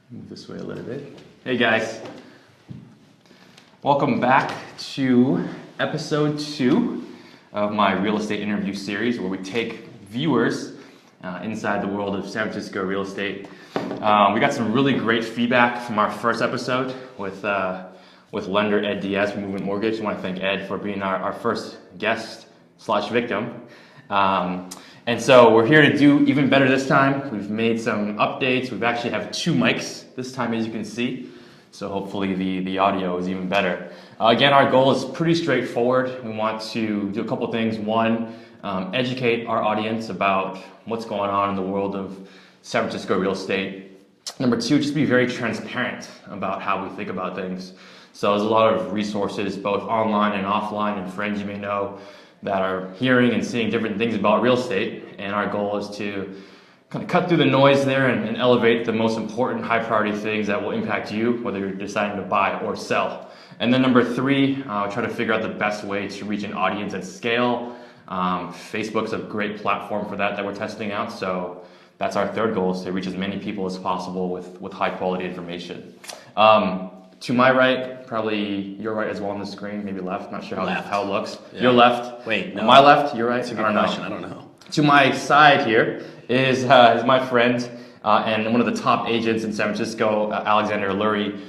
Move this way a little bit. Hey guys, welcome back to episode 2 of my real estate interview series, where we take viewers inside the world of San Francisco real estate. We got some really great feedback from our first episode with lender Ed Diaz from Movement Mortgage. I want to thank Ed for being our first guest / victim. And so we're here to do even better this time. We've made some updates. We've actually have 2 mics this time, as you can see. So hopefully the audio is even better. Again, our goal is pretty straightforward. We want to do a couple things. One, educate our audience about what's going on in the world of San Francisco real estate. Number 2, just be very transparent about how we think about things. So there's a lot of resources, both online and offline, and friends you may know that are hearing and seeing different things about real estate. And our goal is to kind of cut through the noise there and elevate the most important high priority things that will impact you, whether you're deciding to buy or sell. And then number 3, try to figure out the best way to reach an audience at scale. Facebook's a great platform for that we're testing out. So that's our third goal, is to reach as many people as possible with high quality information. To my right, probably your right as well on the screen, maybe left, not sure how it looks. Yeah. Your left. Wait, no. My left, your right? That's a good question, I don't know. To my side here is my friend and one of the top agents in San Francisco, Alexander Lurie,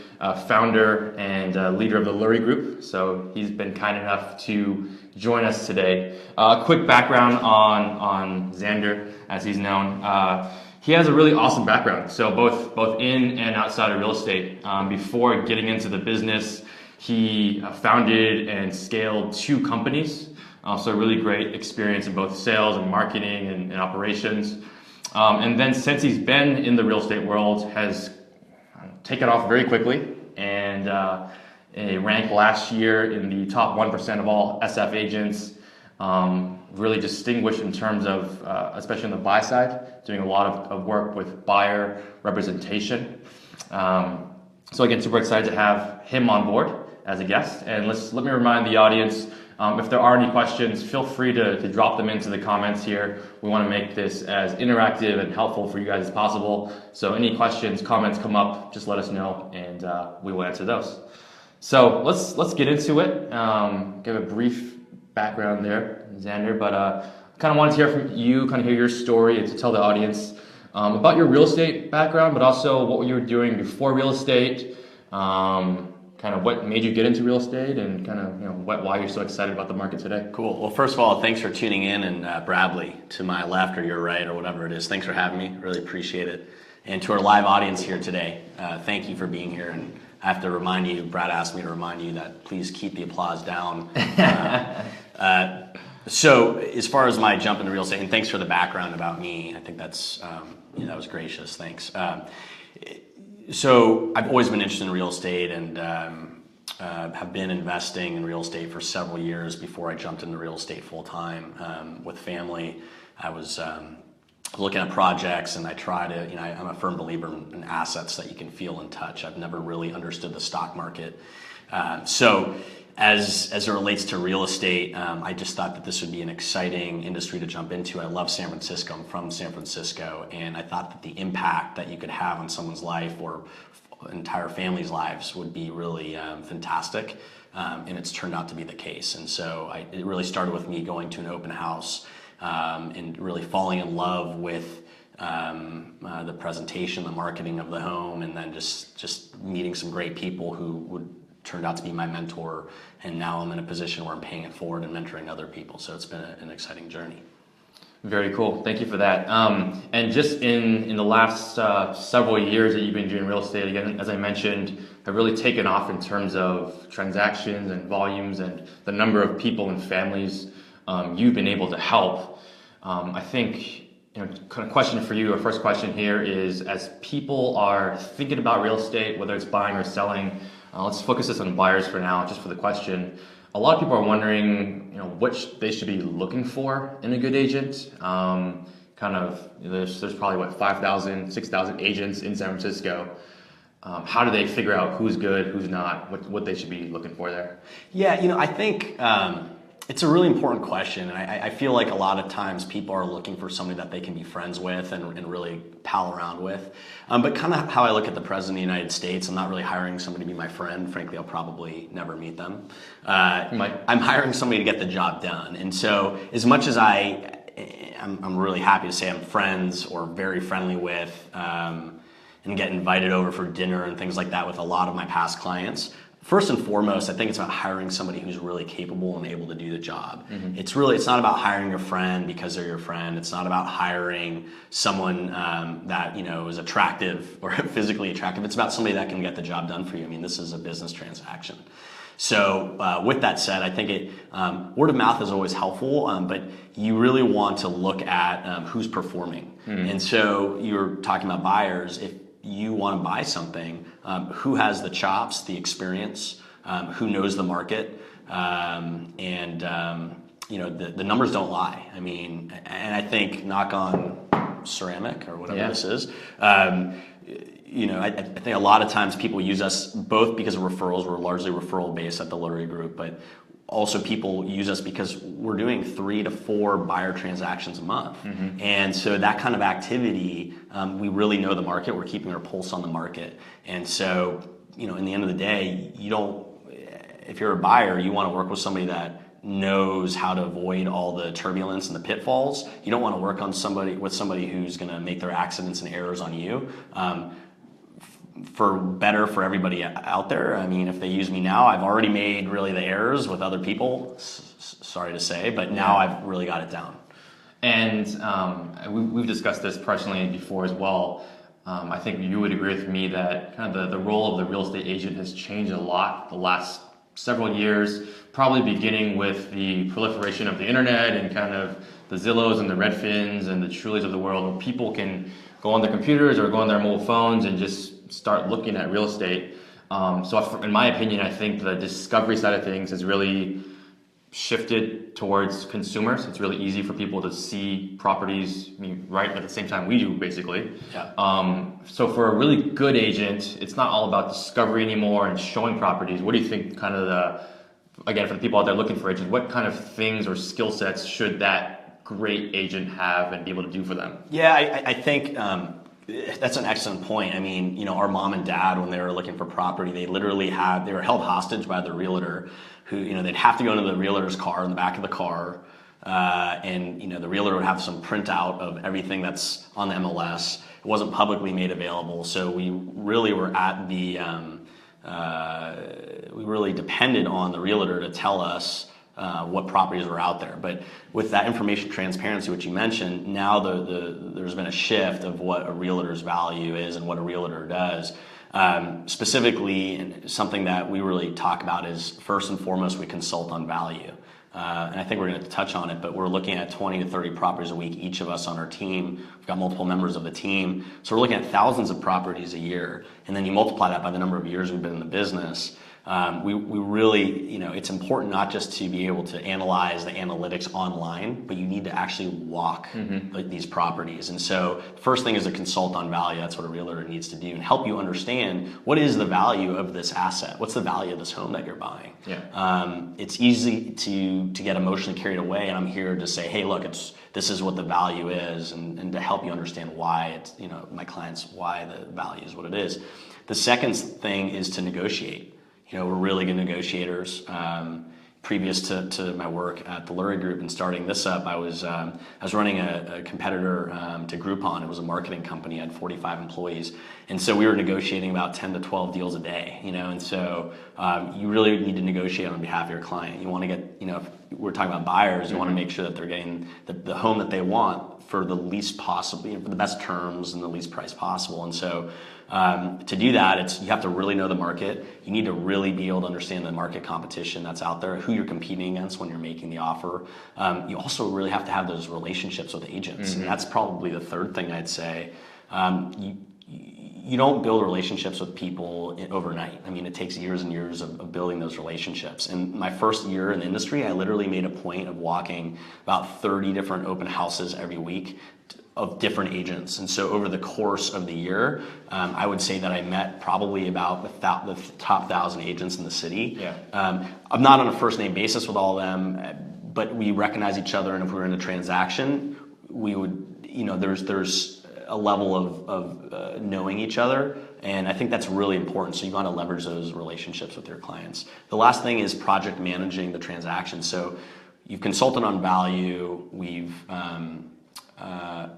founder and leader of the Lurie Group. So he's been kind enough to join us today. Quick background on Xander, as he's known. He has a really awesome background, so both in and outside of real estate. Before getting into the business, he founded and scaled 2 companies, so really great experience in both sales and marketing and operations. And then since he's been in the real estate world, has taken off very quickly, and ranked last year in the top 1% of all SF agents. Really distinguished in terms of, especially on the buy side, doing a lot of work with buyer representation. So again, super excited to have him on board as a guest. And let me remind the audience, if there are any questions, feel free to drop them into the comments here. We want to make this as interactive and helpful for you guys as possible. So any questions, comments come up, just let us know, and we will answer those. So let's get into it. Give a brief background there, Xander, but kind of wanted to hear from you, kind of hear your story, and to tell the audience about your real estate background, but also what you were doing before real estate, kind of what made you get into real estate, and kind of why you're so excited about the market today. Cool. Well, first of all, thanks for tuning in, and Bradley, to my left or your right or whatever it is, thanks for having me. Really appreciate it. And to our live audience here today, thank you for being here. And I have to remind you, Brad asked me to remind you that please keep the applause down. So as far as my jump into real estate, and thanks for the background about me, I think that's that was gracious, thanks. So I've always been interested in real estate, and have been investing in real estate for several years before I jumped into real estate full time with family. I was looking at projects, and I try to, I'm a firm believer in assets that you can feel and touch. I've never really understood the stock market. So as it relates to real estate, I just thought that this would be an exciting industry to jump into. I love San Francisco. I'm from San Francisco, and I thought that the impact that you could have on someone's life or entire family's lives would be really fantastic, and it's turned out to be the case. And so it really started with me going to an open house and really falling in love with the presentation, the marketing of the home, and then just meeting some great people who turned out to be my mentor, and now I'm in a position where I'm paying it forward and mentoring other people. So it's been an exciting journey. Very cool. Thank you for that. And just in the last several years that you've been doing real estate, again, as I mentioned, have really taken off in terms of transactions and volumes and the number of people and families you've been able to help. I think, kind of question for you, our first question here is, as people are thinking about real estate, whether it's buying or selling, let's focus this on buyers for now, just for the question. A lot of people are wondering, what they should be looking for in a good agent. There's probably 5,000, 6,000 agents in San Francisco. How do they figure out who's good, who's not, what they should be looking for there? Yeah, I think It's a really important question, and I feel like a lot of times people are looking for somebody that they can be friends with and really pal around with. But kind of how I look at the President of the United States, I'm not really hiring somebody to be my friend. Frankly, I'll probably never meet them. I'm hiring somebody to get the job done. And so as much as I'm really happy to say I'm friends or very friendly with and get invited over for dinner and things like that with a lot of my past clients, first and foremost, I think it's about hiring somebody who's really capable and able to do the job. Mm-hmm. It's not about hiring a friend because they're your friend. It's not about hiring someone that is attractive or physically attractive. It's about somebody that can get the job done for you. I mean, this is a business transaction. So with that said, I think word of mouth is always helpful, but you really want to look at who's performing. Mm-hmm. And so you're talking about buyers. If you want to buy something, who has the chops, the experience, who knows the market, and the numbers don't lie. I mean, and I think knock on ceramic or whatever this is. I think a lot of times people use us both because of referrals. We're largely referral based at the Lurie Group, but also people use us because we're doing 3 to 4 buyer transactions a month. Mm-hmm. And so that kind of activity, we really know the market. We're keeping our pulse on the market. And so, in the end of the day, if you're a buyer, you want to work with somebody that knows how to avoid all the turbulence and the pitfalls. You don't want to work with somebody who's going to make their accidents and errors on you. For everybody out there. I mean, if they use me now, I've already made really the errors with other people, sorry to say, but now I've really got it down. And we've discussed this personally before as well. I think you would agree with me that kind of the role of the real estate agent has changed a lot the last several years, probably beginning with the proliferation of the internet and kind of the Zillows and the Redfins and the Trulies of the world, where people can go on their computers or go on their mobile phones and just start looking at real estate. So in my opinion, I think the discovery side of things has really shifted towards consumers. It's really easy for people to see properties right at the same time we do, basically. Yeah. So for a really good agent, it's not all about discovery anymore and showing properties. What do you think kind of again, for the people out there looking for agents, what kind of things or skill sets should that great agent have and be able to do for them? Yeah, I think that's an excellent point. I mean, our mom and dad, when they were looking for property, they were held hostage by the realtor who, they'd have to go into the realtor's car in the back of the car. And the realtor would have some printout of everything that's on the MLS. It wasn't publicly made available. So we really were we really depended on the realtor to tell us what properties were out there. But with that information transparency, which you mentioned, now there's been a shift of what a realtor's value is and what a realtor does. Specifically, and something that we really talk about is, first and foremost, we consult on value. And I think we're going to touch on it, but we're looking at 20 to 30 properties a week, each of us on our team. We've got multiple members of the team. So we're looking at thousands of properties a year. And then you multiply that by the number of years we've been in the business. We really, it's important not just to be able to analyze the analytics online, but you need to actually walk these properties. And so first thing is to consult on value. That's what a realtor needs to do, and help you understand what is the value of this asset. What's the value of this home that you're buying? Yeah. It's easy to get emotionally carried away, and I'm here to say, hey, look, this is what the value is, and to help you understand why it's, my clients, why the value is what it is. The second thing is to negotiate. We're really good negotiators. Previous to my work at the Lurie Group and starting this up, I was running a competitor to Groupon. It was a marketing company. I had 45 employees, and so we were negotiating about 10 to 12 deals a day. And so you really need to negotiate on behalf of your client. You want to get, if we're talking about buyers, you want to make sure that they're getting the home that they want for the least possible, for the best terms and the least price possible. And so to do that, you have to really know the market. You need to really be able to understand the market competition that's out there, who you're competing against when you're making the offer. You also really have to have those relationships with agents. And that's probably the third thing I'd say. You don't build relationships with people overnight. I mean, it takes years and years of building those relationships. In my first year in the industry, I literally made a point of walking about 30 different open houses every week of different agents. And so over the course of the year, I would say that I met probably about the top 1,000 agents in the city. Yeah. I'm not on a first name basis with all of them, but we recognize each other, and if we were in a transaction, we would, there's a level of knowing each other, and I think that's really important. So you want to leverage those relationships with your clients. The last thing is project managing the transaction. So you've consulted on value, we've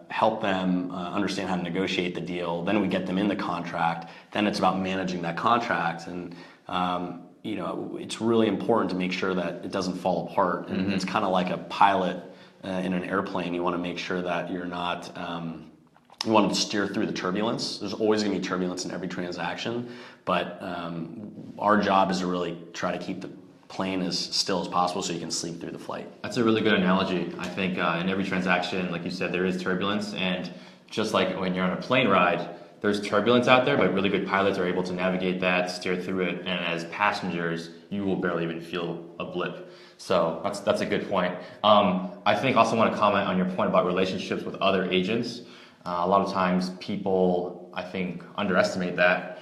helped them understand how to negotiate the deal, then we get them in the contract, then it's about managing that contract, and it's really important to make sure that it doesn't fall apart. And it's kind of like a pilot in an airplane. You want to make sure that you're not, you want to steer through the turbulence. There's always going to be turbulence in every transaction, but our job is to really try to keep the plane as still as possible so you can sleep through the flight. That's a really good analogy. I think in every transaction, like you said, there is turbulence, and just like when you're on a plane ride, there's turbulence out there, but really good pilots are able to navigate that, steer through it, and as passengers, you will barely even feel a blip. So that's a good point. I think also want to comment on your point about relationships with other agents. A lot of times people, I think, underestimate that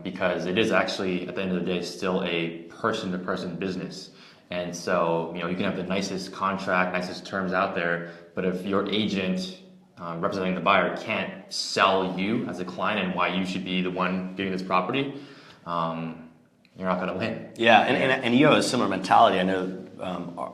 because it is actually, at the end of the day, still a person-to-person business. And so, you can have the nicest contract, nicest terms out there, but if your agent representing the buyer can't sell you as a client and why you should be the one getting this property, you're not going to win. Yeah, and you have a similar mentality. I know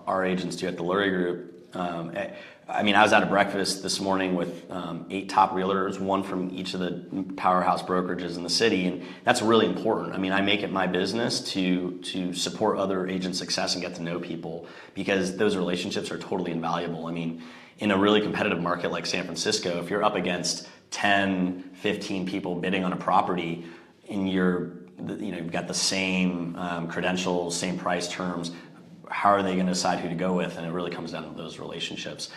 our agents do at the Lurie Group. I was at a breakfast this morning with 8 top realtors, one from each of the powerhouse brokerages in the city, and that's really important. I make it my business to support other agent success and get to know people, because those relationships are totally invaluable. In a really competitive market like San Francisco, if you're up against 10, 15 people bidding on a property, and you've got the same credentials, same price terms, how are they going to decide who to go with? And it really comes down to those relationships.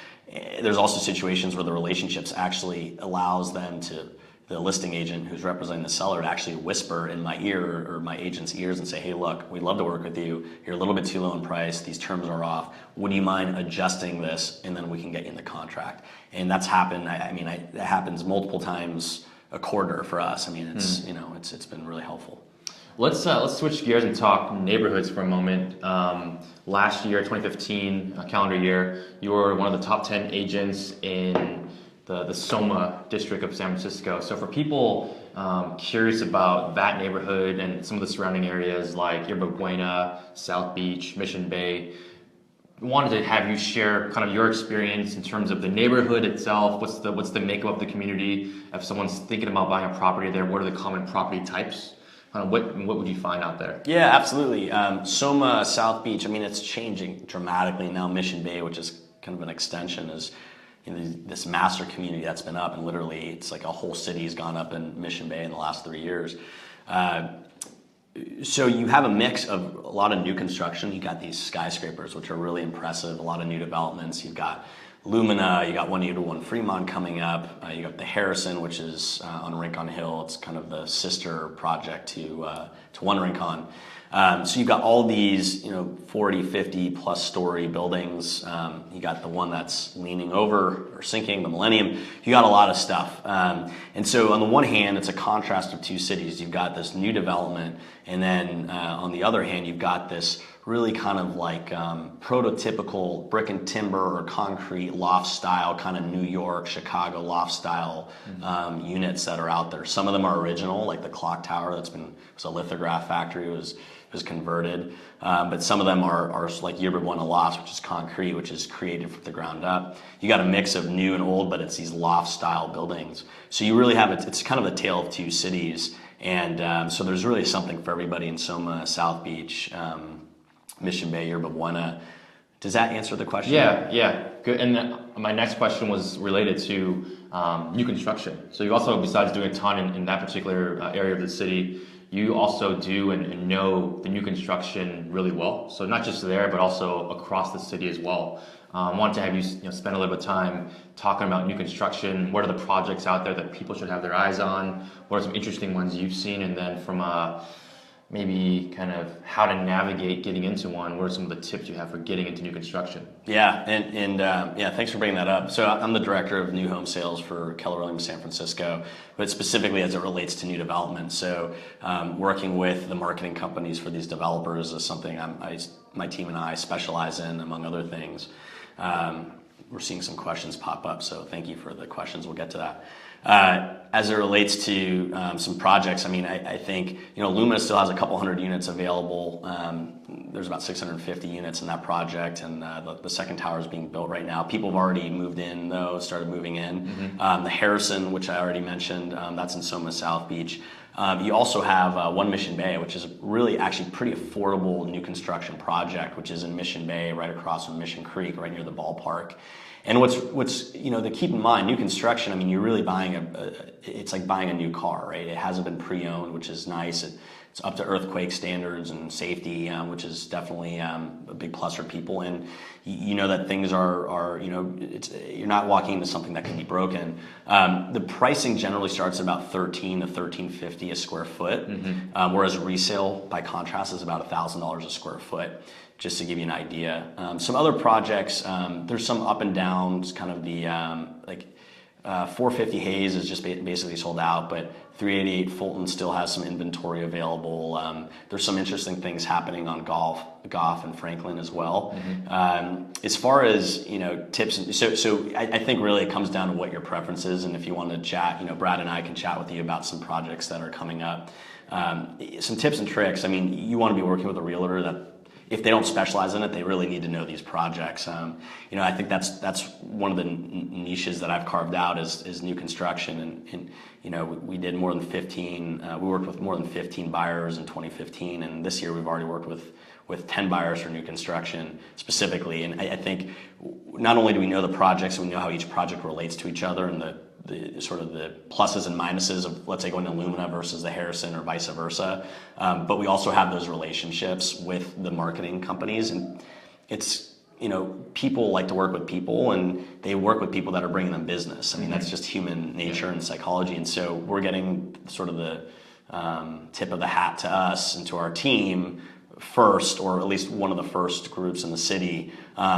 There's also situations where the relationships actually allows them to, the listing agent who's representing the seller, to actually whisper in my ear or my agent's ears and say, hey, look, we'd love to work with you. You're a little bit too low in price. These terms are off. Would you mind adjusting this? And then we can get you in the contract. And that's happened. It happens multiple times a quarter for us. It's been really helpful. Let's switch gears and talk neighborhoods for a moment. Last year, 2015 calendar year, you were one of the top 10 agents in the Soma district of San Francisco. So for people curious about that neighborhood and some of the surrounding areas like Yerba Buena, South Beach, Mission Bay, wanted to have you share kind of your experience in terms of the neighborhood itself. What's the makeup of the community? If someone's thinking about buying a property there, what are the common property types? What would you find out there? Yeah, absolutely. Soma, South Beach, it's changing dramatically now. Mission Bay, which is kind of an extension, is this master community that's been up, and literally it's like a whole city's gone up in Mission Bay in the last 3 years. So you have a mix of a lot of new construction. You got these skyscrapers, which are really impressive, a lot of new developments. You've got Lumina, you got 181 Fremont coming up, you got the Harrison, which is on Rincon Hill. It's kind of the sister project to One Rincon. So you've got all these 40, 50 plus story buildings. You got the one that's leaning over or sinking, the Millennium. You got a lot of stuff. And so on the one hand, it's a contrast of two cities. You've got this new development, and then on the other hand, you've got this really kind of like prototypical brick and timber or concrete loft style, kind of New York, Chicago loft style units that are out there. Some of them are original, like the clock tower was a lithograph factory, was converted. But some of them are like Yerba Buena lofts, which is concrete, which is created from the ground up. You got a mix of new and old, but it's these loft style buildings. So you really have it's kind of a tale of two cities. And so there's really something for everybody in Soma, South Beach, Mission Bay, Yerba Buena. Does that answer the question? Yeah, good. And my next question was related to new construction. So you also, besides doing a ton in that particular area of the city, you also do and know the new construction really well. So not just there, but also across the city as well. I wanted to have you spend a little bit of time talking about new construction. What are the projects out there that people should have their eyes on? What are some interesting ones you've seen? And then from maybe kind of how to navigate getting into one. What are some of the tips you have for getting into new construction? Yeah, and yeah, thanks for bringing that up. So I'm the director of new home sales for Keller Williams San Francisco, but specifically as it relates to new development. So working with the marketing companies for these developers is something my team and I specialize in, among other things. We're seeing some questions pop up, so thank you for the questions. We'll get to that. As it relates to some projects, I mean, I think Lumina still has a couple hundred units available. There's about 650 units in that project, and the second tower is being built right now. People have already moved in, though, started moving in. The Harrison, which I already mentioned, that's in Soma South Beach. You also have One Mission Bay, which is really actually pretty affordable new construction project, which is in Mission Bay, right across from Mission Creek, right near the ballpark. And what's to keep in mind, new construction, I mean, you're really buying it's like buying a new car, right? It hasn't been pre-owned, which is nice. It's up to earthquake standards and safety, which is definitely a big plus for people. And that things are you're not walking into something that can be broken. The pricing generally starts at about $13 to $13.50 a square foot, whereas resale, by contrast, is about $1,000 a square foot. Just to give you an idea. Some other projects, there's some up and downs, kind of the 450 Hayes is just basically sold out, but 388 Fulton still has some inventory available. There's some interesting things happening on Goff and Franklin as well. As far as tips, so I think really it comes down to what your preference is, and if you want to chat, Brad and I can chat with you about some projects that are coming up. Some tips and tricks. I mean, you want to be working with a realtor that, if they don't specialize in it, they really need to know these projects. I think that's one of the niches that I've carved out is new construction. And we did more than 15. We worked with more than 15 buyers in 2015, and this year we've already worked with 10 buyers for new construction specifically. And I think not only do we know the projects, we know how each project relates to each other and the sort of the pluses and minuses of, let's say, going to Lumina versus the Harrison or vice versa. But we also have those relationships with the marketing companies, and it's, people like to work with people, and they work with people that are bringing them business. I mean, that's just human nature and psychology. And so we're getting sort of the tip of the hat to us and to our team first, or at least one of the first groups in the city,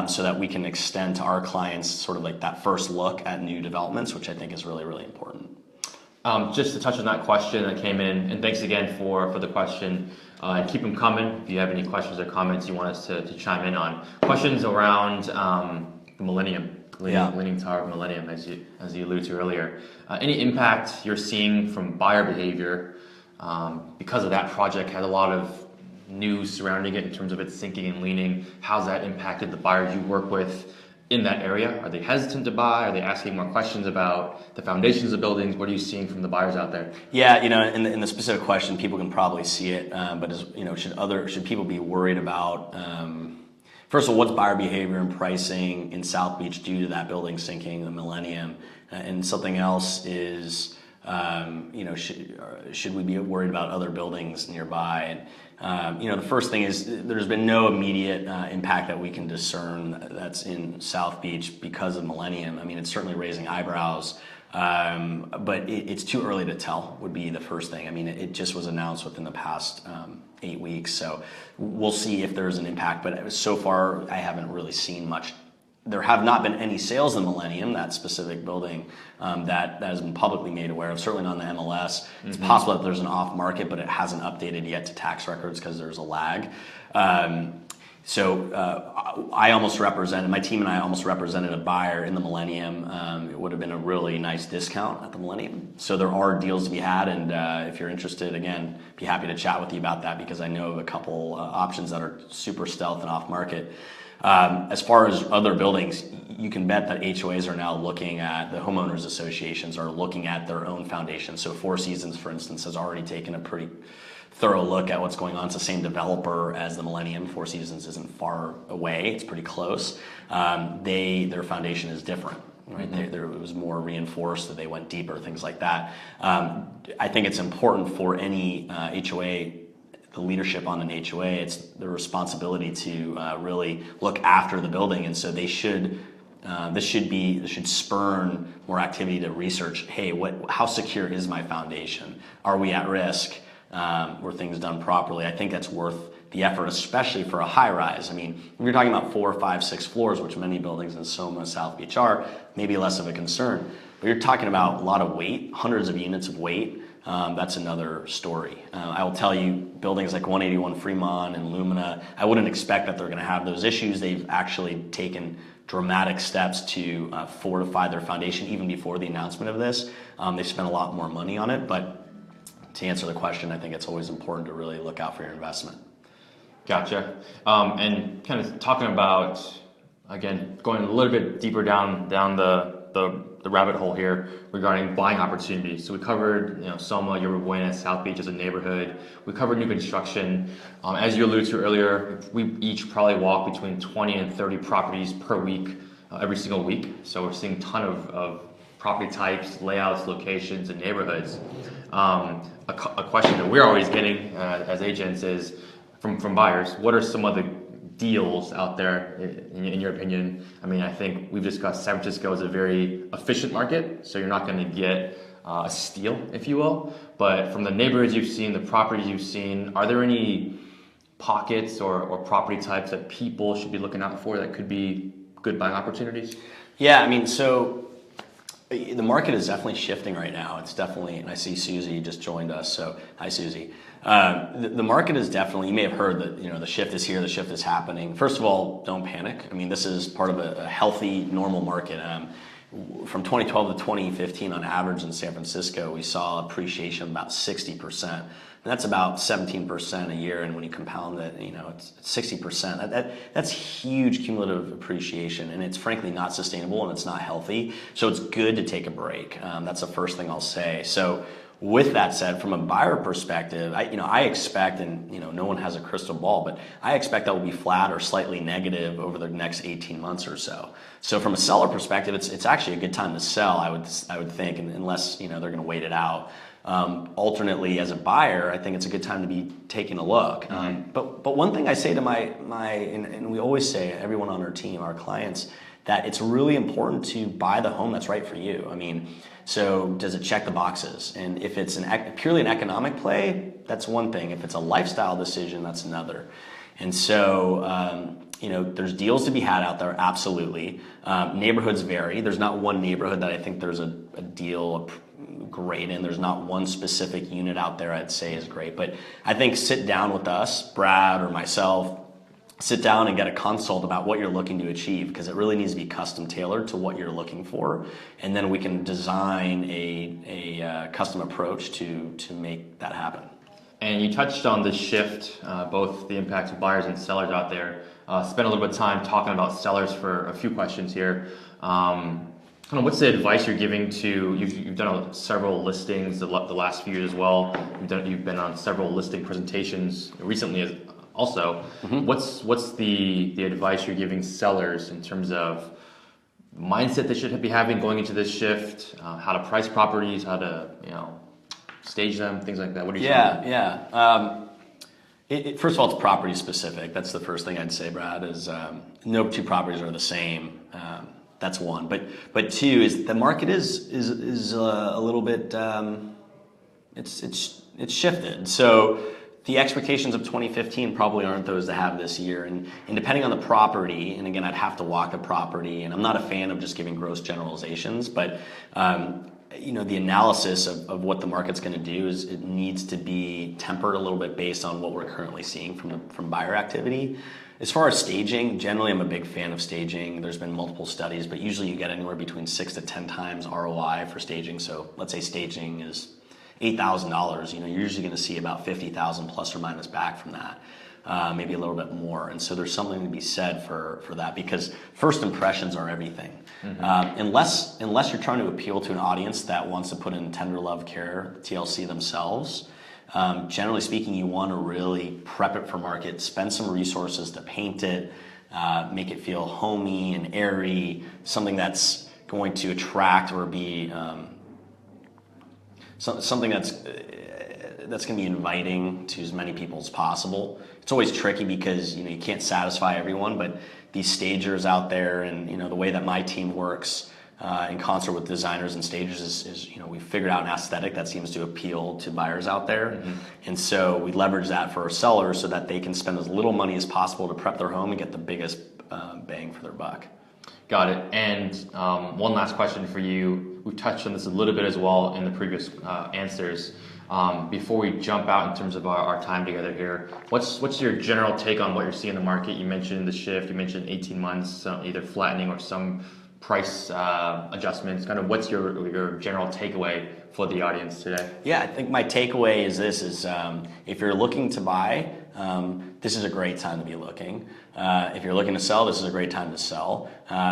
so that we can extend to our clients sort of like that first look at new developments, which I think is really, really important. Just to touch on that question that came in, and thanks again for the question, and keep them coming if you have any questions or comments you want us to chime in on. Questions around the Millennium, Leaning Tower of Millennium, as you alluded to earlier. Any impact you're seeing from buyer behavior because of that project? Had a lot of news surrounding it in terms of its sinking and leaning. How's that impacted the buyers you work with in that area? Are they hesitant to buy? Are they asking more questions about the foundations of buildings? What are you seeing from the buyers out there? Yeah, in the specific question, people can probably see it, but should people be worried about? First of all, what's buyer behavior and pricing in South Beach due to that building sinking, the Millennium, and something else is, should we be worried about other buildings nearby? And the first thing is there's been no immediate impact that we can discern that's in South Beach because of Millennium. I mean, it's certainly raising eyebrows, but it's too early to tell would be the first thing. I mean, it just was announced within the past 8 weeks, so we'll see if there's an impact. But so far, I haven't really seen much. There have not been any sales in Millennium, that specific building, that has been publicly made aware of, certainly not on the MLS. It's possible that there's an off market, but it hasn't updated yet to tax records because there's a lag. So I almost represented, my team and I almost represented a buyer in the Millennium. It would have been a really nice discount at the Millennium. So there are deals to be had, and if you're interested, again, be happy to chat with you about that because I know of a couple options that are super stealth and off market. As far as other buildings, you can bet that HOAs are now looking at, the homeowners associations are looking at their own foundation. So Four Seasons, for instance, has already taken a pretty thorough look at what's going on. It's the same developer as the Millennium. Four Seasons isn't far away. It's pretty close. Their foundation is different. Right? It was more reinforced, that they went deeper, things like that. I think it's important for any HOA, the leadership on an HOA, it's their responsibility to really look after the building, and so they should. This should spurn more activity to research. Hey, how secure is my foundation? Are we at risk? were things done properly, I think that's worth the effort, especially for a high rise. I mean, if you're talking about 4, 5, 6 floors, which many buildings in Soma, South Beach are, maybe less of a concern. But you're talking about a lot of weight, hundreds of units of weight. That's another story. I will tell you, buildings like 181 Fremont and Lumina, I wouldn't expect that they're going to have those issues. They've actually taken dramatic steps to fortify their foundation even before the announcement of this. They spent a lot more money on it, but to answer the question, I think it's always important to really look out for your investment. Gotcha. And kind of talking about, again, going a little bit deeper down the rabbit hole here regarding buying opportunities. So we covered, Soma, Yerba Buena, South Beach as a neighborhood. We covered new construction. As you alluded to earlier, we each probably walk between 20 and 30 properties per week, every single week. So we're seeing a ton of property types, layouts, locations, and neighborhoods. A question that we're always getting as agents is from buyers, what are some of the deals out there in your opinion? I mean, I think we've discussed San Francisco is a very efficient market, so you're not going to get a steal, if you will. But from the neighborhoods you've seen, the properties you've seen, are there any pockets or property types that people should be looking out for that could be good buying opportunities? Yeah, I mean, so the market is definitely shifting right now. It's definitely, and I see Susie just joined us, so hi Susie. The market is definitely, you may have heard that, the shift is here, the shift is happening. First of all, don't panic. I mean, this is part of a healthy, normal market. From 2012 to 2015 on average in San Francisco, we saw appreciation of about 60%. And that's about 17% a year, and when you compound it, it's 60%. That's huge cumulative appreciation, and it's frankly not sustainable and it's not healthy. So it's good to take a break. That's the first thing I'll say. So with that said, from a buyer perspective, I expect, and no one has a crystal ball, but I expect that will be flat or slightly negative over the next 18 months or so. So from a seller perspective, it's actually a good time to sell, I would think, unless they're going to wait it out. Alternately, as a buyer, I think it's a good time to be taking a look. Mm-hmm. But one thing I say to my and we always say, everyone on our team, our clients, that it's really important to buy the home that's right for you. I mean, so does it check the boxes? And if it's purely an economic play, that's one thing. If it's a lifestyle decision, that's another. And so, there's deals to be had out there, absolutely. Neighborhoods vary. There's not one neighborhood that I think there's a deal great in. There's not one specific unit out there I'd say is great. But I think sit down with us, Brad or myself, sit down and get a consult about what you're looking to achieve, because it really needs to be custom tailored to what you're looking for, and then we can design a custom approach to make that happen. And you touched on the shift, both the impacts of buyers and sellers out there. Spent a little bit of time talking about sellers for a few questions here. What's the advice you're giving to, you've done several listings the last few years as well. You've been on several listing presentations recently also. Mm-hmm. What's the advice you're giving sellers in terms of mindset they should be having going into this shift, how to price properties, how to stage them, things like that? What do you think? Yeah. First of all, it's property specific. That's the first thing I'd say, Brad, is no two properties are the same. That's one. But two is the market is a little bit, it's shifted. So the expectations of 2015 probably aren't those to have this year. And depending on the property, and again, I'd have to walk a property, and I'm not a fan of just giving gross generalizations, but the analysis of what the market's going to do is it needs to be tempered a little bit based on what we're currently seeing from buyer activity. As far as staging, generally I'm a big fan of staging. There's been multiple studies, but usually you get anywhere between 6 to 10 times ROI for staging. So let's say staging is $8,000. You're usually going to see about $50,000 plus or minus back from that. Maybe a little bit more. And so there's something to be said for that, because first impressions are everything. Mm-hmm. Unless you're trying to appeal to an audience that wants to put in tender love care, TLC themselves, generally speaking, you want to really prep it for market, spend some resources to paint it, make it feel homey and airy, something that's going to attract or be something that's going to be inviting to as many people as possible. It's always tricky because you can't satisfy everyone, but these stagers out there, and the way that my team works, in concert with designers and stagers is we figured out an aesthetic that seems to appeal to buyers out there. And so we leverage that for our sellers so that they can spend as little money as possible to prep their home and get the biggest bang for their buck. Got it. And one last question for you. We've touched on this a little bit as well in the previous answers. Before we jump out in terms of our time together here, what's your general take on what you're seeing in the market? You mentioned the shift. You mentioned 18 months, either flattening or some price adjustments. Kind of what's your general takeaway for the audience today? Yeah, I think my takeaway is this: if you're looking to buy, this is a great time to be looking. If you're looking to sell, this is a great time to sell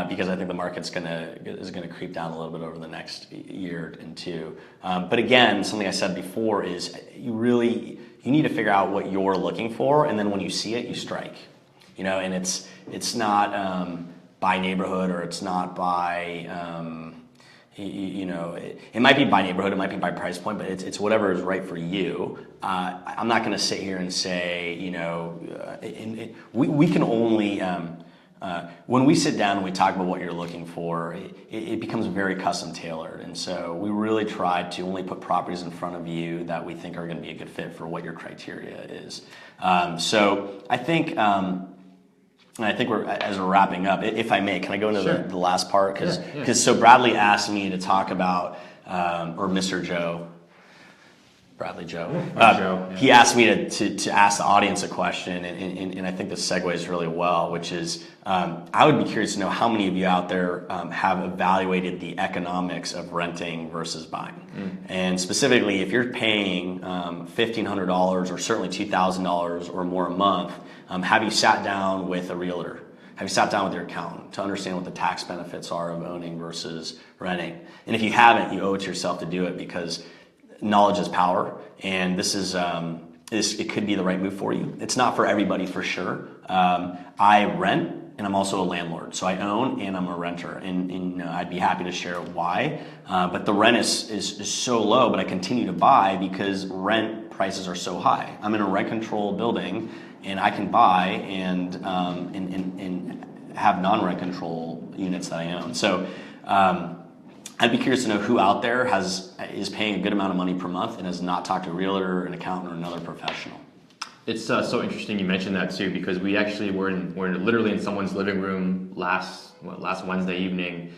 because I think the market's is gonna creep down a little bit over the next year and two. But again, something I said before is you need to figure out what you're looking for, and then when you see it, you strike. And it's not by neighborhood, or it's not by it might be by neighborhood, it might be by price point, but it's whatever is right for you. I'm not going to sit here and say, we can only, when we sit down and we talk about what you're looking for, it becomes very custom tailored. And so we really try to only put properties in front of you that we think are going to be a good fit for what your criteria is. So I think, as we're wrapping up, if I may, can I go into the last part? Because so Bradley asked me to talk about, or Mr. Joe, Bradley Joe. He asked me to ask the audience a question, and I think this segues really well, which is I would be curious to know how many of you out there have evaluated the economics of renting versus buying. And specifically, if you're paying $1,500 or certainly $2,000 or more a month, have you sat down with a realtor? Have you sat down with your accountant to understand what the tax benefits are of owning versus renting? And if you haven't, you owe it to yourself to do it, because knowledge is power, and this is it could be the right move for you. It's not for everybody, for sure. I rent, and I'm also a landlord, so I own and I'm a renter, and I'd be happy to share why. But the rent is so low, but I continue to buy because rent prices are so high. I'm in a rent-controlled building, and I can buy and have non-rent control units that I own. So I'd be curious to know who out there is paying a good amount of money per month and has not talked to a realtor, an accountant, or another professional. It's so interesting you mentioned that too, because we actually were literally in someone's living room last Wednesday evening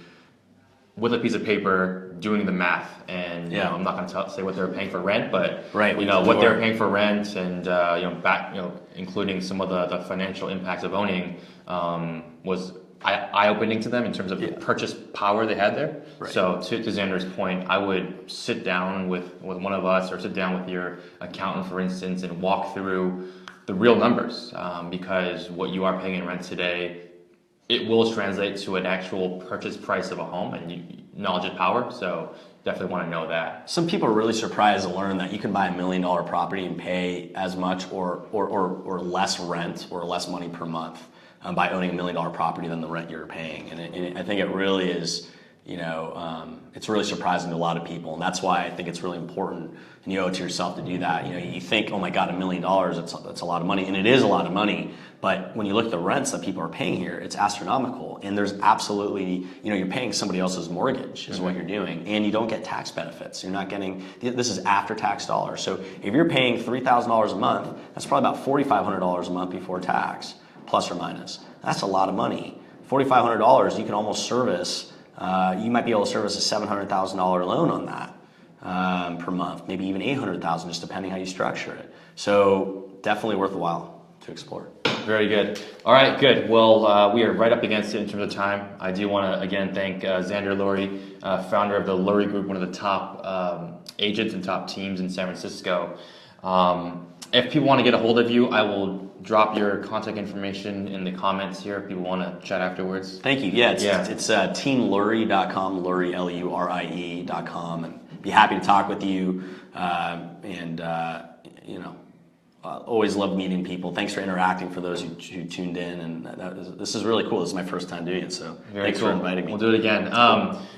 with a piece of paper doing the math, and I'm not going to say what they were paying for rent, but what they were paying for rent, and including some of the financial impacts of owning was eye-opening to them in terms of the purchase power they had there. Right. So to Xander's point, I would sit down with one of us, or sit down with your accountant, for instance, and walk through the real numbers, because what you are paying in rent today, it will translate to an actual purchase price of a home, and knowledge is power, so definitely want to know that. Some people are really surprised to learn that you can buy $1 million property and pay as much or less rent or less money per month by owning $1 million property than the rent you're paying. And I think it really is, it's really surprising to a lot of people. And that's why I think it's really important, and you owe it to yourself to do that. You think, oh my God, $1 million, that's a lot of money. And it is a lot of money. But when you look at the rents that people are paying here, it's astronomical. And there's absolutely, you're paying somebody else's mortgage is what you're doing. And you don't get tax benefits. You're not getting, this is after tax dollars. So if you're paying $3,000 a month, that's probably about $4,500 a month before tax, plus or minus. That's a lot of money. $4,500, you can almost service, you might be able to service a $700,000 loan on that per month, maybe even $800,000, just depending how you structure it. So definitely worth a while to explore. Very good. All right, good. Well, we are right up against it in terms of time. I do want to, again, thank Xander Lurie, founder of the Lurie Group, one of the top agents and top teams in San Francisco. If people want to get a hold of you, I will drop your contact information in the comments here if people want to chat afterwards. Thank you. Yeah, it's teamlurie.com, Lurie, Lurie.com, and be happy to talk with you. Always love meeting people. Thanks for interacting for those who tuned in, and this is really cool. This is my first time doing it, so thanks for inviting me. We'll do it again.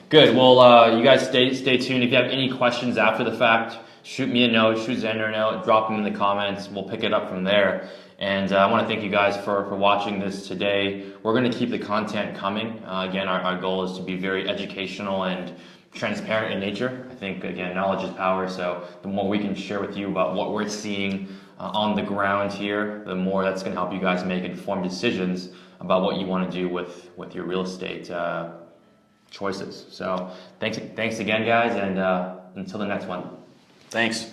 Good. Well, you guys stay tuned. If you have any questions after the fact, shoot me a note, shoot Xander a note, drop them in the comments. We'll pick it up from there. And I want to thank you guys for watching this today. We're going to keep the content coming. Again, our goal is to be very educational and transparent in nature. I think, again, knowledge is power, so the more we can share with you about what we're seeing on the ground here, the more that's going to help you guys make informed decisions about what you want to do with your real estate choices. So thanks again, guys, and until the next one. Thanks.